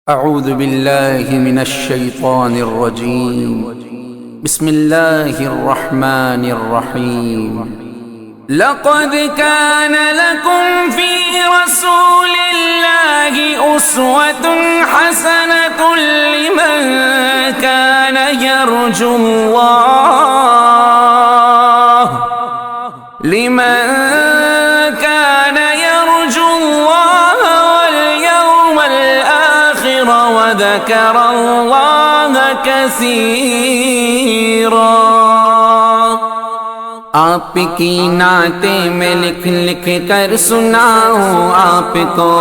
أعوذ بالله من الشيطان الرجيم. بسم الله الرحمن الرحيم. لقد كان لكم في رسول الله أسوة حسنة لمن كان يرجو الله وذكر الله كثيرا. آپ کی نعتیں میں لکھ لکھ کر سناؤں آپ کو،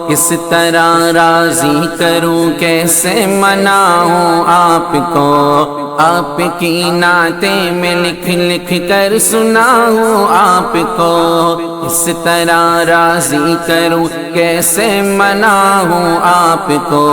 کس طرح راضی کروں کیسے مناؤں آپ کو. آپ کی نعتیں میں لکھ لکھ کر سناؤں آپ کو، کس طرح راضی کروں کیسے مناؤں آپ کو.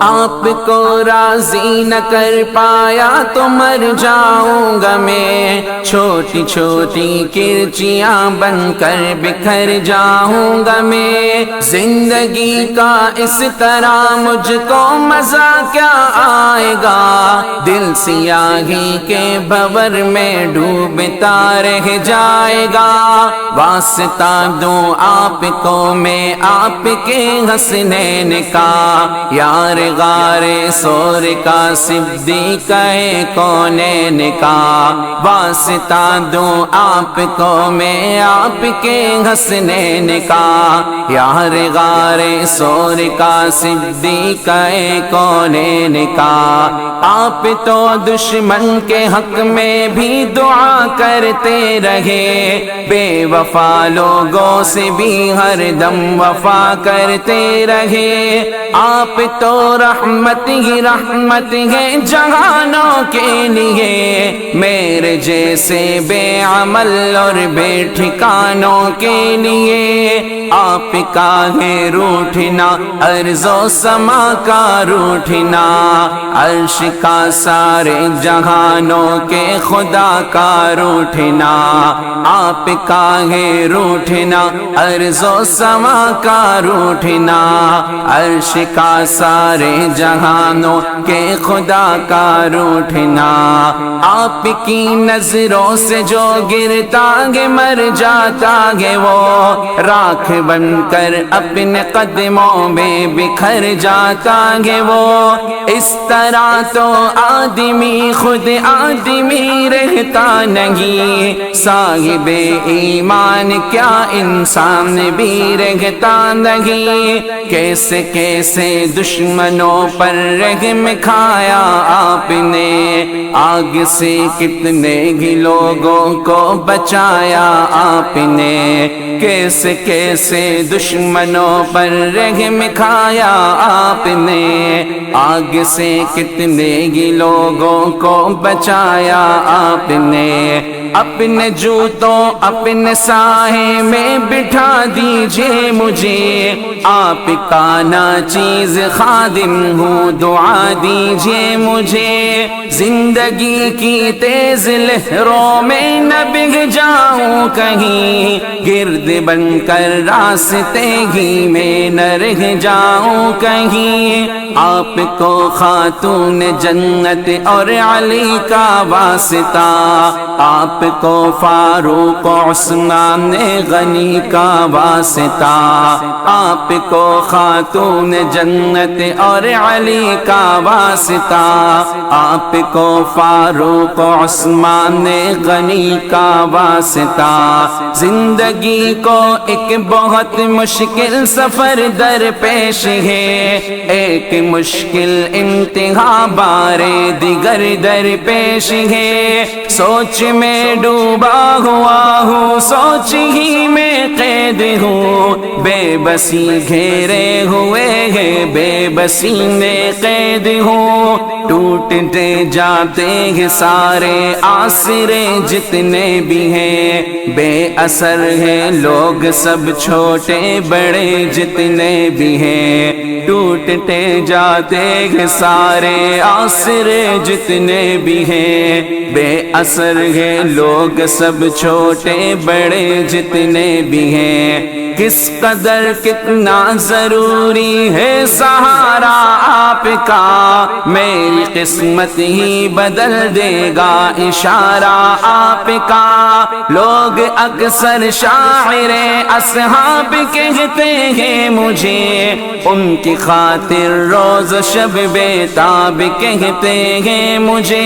آپ کو راضی نہ کر پایا تو مر جاؤں گا میں، چھوٹی چھوٹی کرچیاں بن کر بکھر جاؤں گا میں. زندگی کا اس طرح مجھ کو مزہ کیا آئے گا، دل سیاہی کے بھور میں ڈوبتا رہ جائے گا. واسطہ دوں آپ کو میں آپ کے حسنین کا، یار غار سور کا صدیق کونین کا. واسطہ دوں آپ کو میں آپ کے حسنین کا، یار غار سور کا صدیق کونین کا. آپ تو دشمن کے حق میں بھی دعا کرتے رہے، بے وفا لوگوں سے بھی ہر دم وفا کرتے رہے. آپ تو رحمت ہی رحمت ہے جہانوں کے لیے، میرے جیسے بے عمل اور بے ٹھکانوں کے لیے. آپ کا ہے روٹھنا ارض و سما کا روٹھنا، عرش کا سارے جہانوں کے خدا کا روٹھنا. آپ کا ہے روٹھنا ارض و سما کا روٹھنا، عرش کا سارے جہانوں کے خدا کا روٹھنا. آپ کی نظروں سے جو گرتا ہے مر جاتا ہے، وہ راکھ بن کر اپنے قدموں میں بکھر جاتا ہے. وہ اس طرح تو آدمی خود آدمی رہتا نہیں، صاحب ایمان کیا انسان بھی رہتا نہیں. کیسے کیسے دشمنوں پر رحم کھایا آپ نے، آگ سے کتنے ہی لوگوں کو بچایا آپ نے. کیسے کیسے دشمنوں پر رحم کھایا آپ نے، آگ سے کتنے ہی لوگوں کو بچایا آپ نے. اپنے جوتوں اپنے سائے میں بٹھا دیجئے مجھے، آپ کا ناچیز خادم ہوں دعا دیجئے مجھے. زندگی کی تیز لہروں میں نہ بہہ جاؤں کہیں، گرد بن کر راستے ہی میں نہ رہ جاؤں کہیں. آپ کو خاتون جنت اور علی کا واسطہ، آپ کو فاروق عثمان غنی کا واسطہ. آپ کو خاتون جنت اور علی کا واسطہ، آپ کو فاروق عثمان غنی کا واسطہ. زندگی کو ایک بہت مشکل سفر درپیش ہے، ایک مشکل انتہا بارے دیگر درپیش ہے. سوچ میں ڈوبا ہوا ہوں، سوچ ہی میں قید ہوں، بے بسی گھیرے ہوئے ہے بے بسی میں قید ہوں. ٹوٹتے جاتے ہیں سارے آسرے جتنے بھی ہیں، بے اثر ہیں لوگ سب چھوٹے بڑے جتنے بھی ہیں. ٹوٹتے جاتے ہیں سارے آسرے جتنے بھی ہیں، بے اثر ہیں لوگ سب چھوٹے بڑے جتنے بھی ہیں، کس قدر کتنا ضروری ہے سہارا آپ کا، میری قسمت ہی بدل دے گا اشارہ آپ کا۔ لوگ اکثر شاعر اصحاب کہتے ہیں مجھے، ان کی خاطر روز شب بیتاب کہتے ہیں مجھے،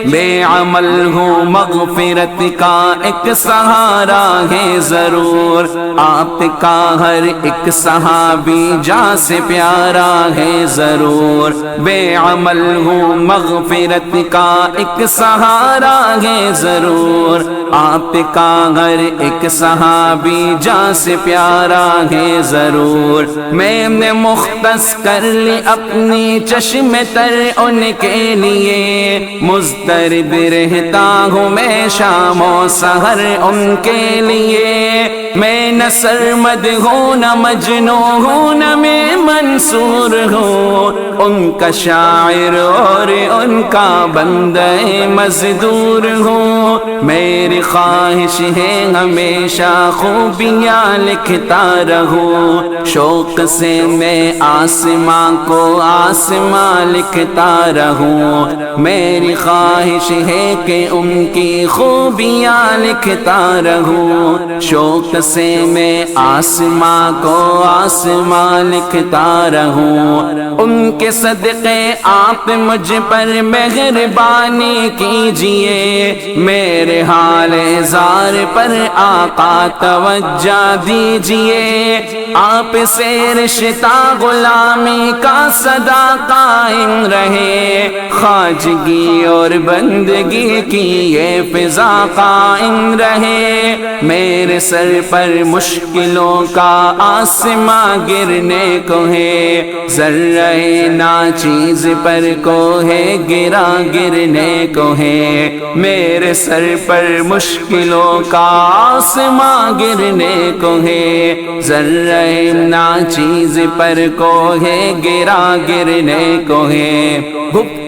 بے عمل ہوں مغفرت کا ایک سہارا ہے ضرور، آپ کا ہر ایک صحابی جاں سے پیارا ہے ضرور، بے عمل ہوں مغفرت کا ایک سہارا ہے ضرور، آپ کا ہر ایک صحابی جاں سے پیارا ہے ضرور۔ میں نے مختص کر لی اپنی چشم تر ان کے لیے، مضطرب رہتا ہوں میں شام و سحر ان کے لیے، میں نہ سرمد ہوں نہ مجنوں ہوں نہ میں منصور ہوں، ان کا شاعر اور ان کا بندہ مزدور ہوں، میری خواہش ہے ہمیشہ خوبیاں لکھتا رہوں، شوق سے میں آسماں کو آسماں لکھتا رہوں، میری خواہش ہے کہ ان کی خوبیاں لکھتا رہوں، شوق سے میں آسماں کو آسماں لکھتا رہوں، ان کے صدقے آپ مجھ پر مہربانی کیجئے، میرے حال زار پر آقا توجہ دیجئے، آپ سے رشتہ غلامی کا صدا قائم رہے، خواجگی اور بندگی کی یہ فضا قائم رہے، میرے سر پر مشکلوں کا آسماں گرنے کو ہے، ذرہ ناچیز پر کو ہے گرا گرنے کو ہے، میرے سر پر مشکلوں کا آسماں گرنے کو ہے، ذرہ ناچیز پر کو ہے گرا گرنے کو ہے،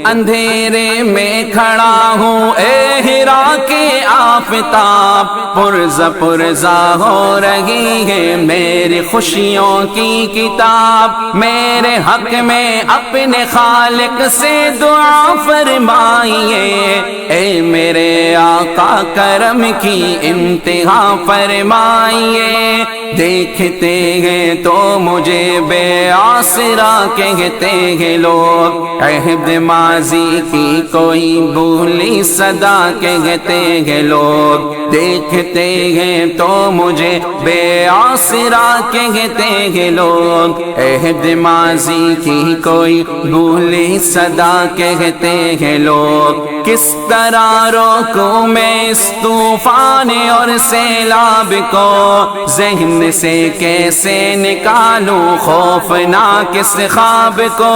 اندھیرے میں کھڑا ہوں اے ہرا کے آفتاب، پرزہ پرزہ ہو رہی ہے میری خوشیوں کی کتاب، میرے حق میں اپنے خالق سے دعا فرمائیے، اے میرے آقا کرم کی انتہا فرمائیے، دیکھتے ہیں تو مجھے بے آسرا کہتے ہیں لوگ، عہد ماضی کی کوئی بھولی صدا کہتے ہیں لوگ، دیکھتے ہیں تو مجھے بے آسرا کہتے ہیں لوگ، عہد ماضی کی کوئی بھولی صدا کہتے ہیں لوگ، کس طرح روکوں میں اس طوفان اور سیلاب کو، ذہن سے کیسے نکالوں خوفناک اس خواب کو،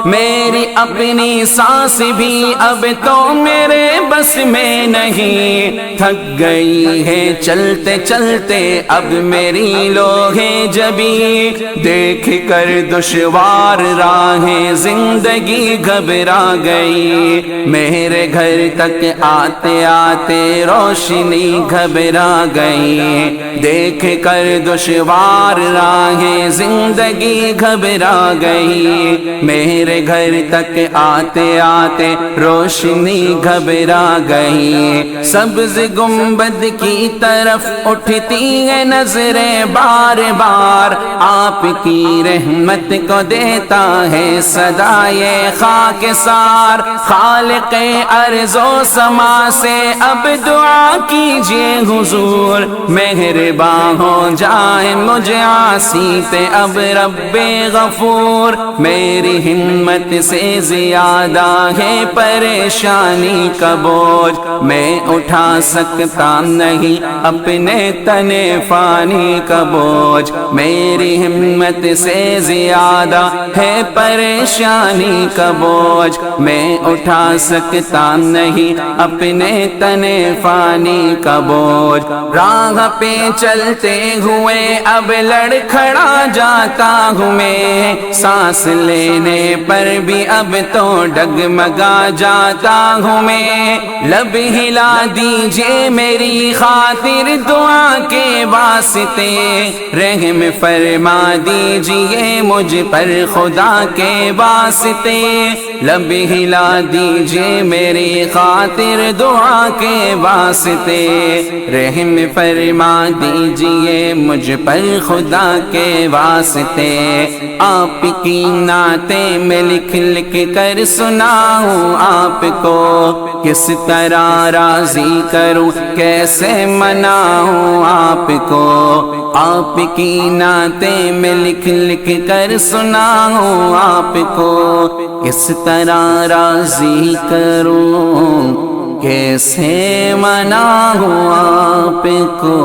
میری اپنی سانس بھی اب تو میرے بس میں نہیں، تھک گئی ہے چلتے چلتے اب میری لوہے جبی، دیکھ کر دشوار راہیں زندگی گھبرا گئی، میرے گھر تک آتے آتے روشنی گھبرا گئی، دیکھ کر دشوار راہیں زندگی گھبرا گئی، میرے گھر تک آتے آتے روشنی گھبرا گئی، سبز گنبد کی طرف اٹھتی ہے نظریں بار بار، آپ کی رحمت کو دیتا ہے صدائے خاکسار، خالق ارض و سما سے اب دعا کیجئے حضور، مہربان ہو جائے مجھے عاصی پہ اب رب غفور، میری ہمت سے زیادہ ہے پریشانی کا بوجھ، میں اٹھا سکتا نہیں اپنے تن تنے فانی کا بوجھ، میری ہمت سے زیادہ ہے پریشانی کا بوجھ، میں اٹھا سکتا نہیں اپنے تنے فانی کا بوجھ، راہ پہ چلتے ہوئے اب لڑکھڑا جاتا ہوں میں، سانس لینے پر بھی اب تو ڈگمگا جاتا ہوں میں، لب ہلا دیجئے میری خاطر دعا کے واسطے، رحم فرما دیجئے مجھ پر خدا کے واسطے، لب ہلا دیجئے میری خاطر دعا کے واسطے، رحم فرما دیجئے مجھ پر خدا کے واسطے، آپ کی نعتیں میں لکھ لکھ کر سناؤں آپ کو، کس طرح راضی کروں کیسے مناؤں آپ کو، آپ کی نعتیں میں لکھ لکھ کر سناؤں آپ کو، کس طرح راضی کروں کیسے مناؤں آپ کو۔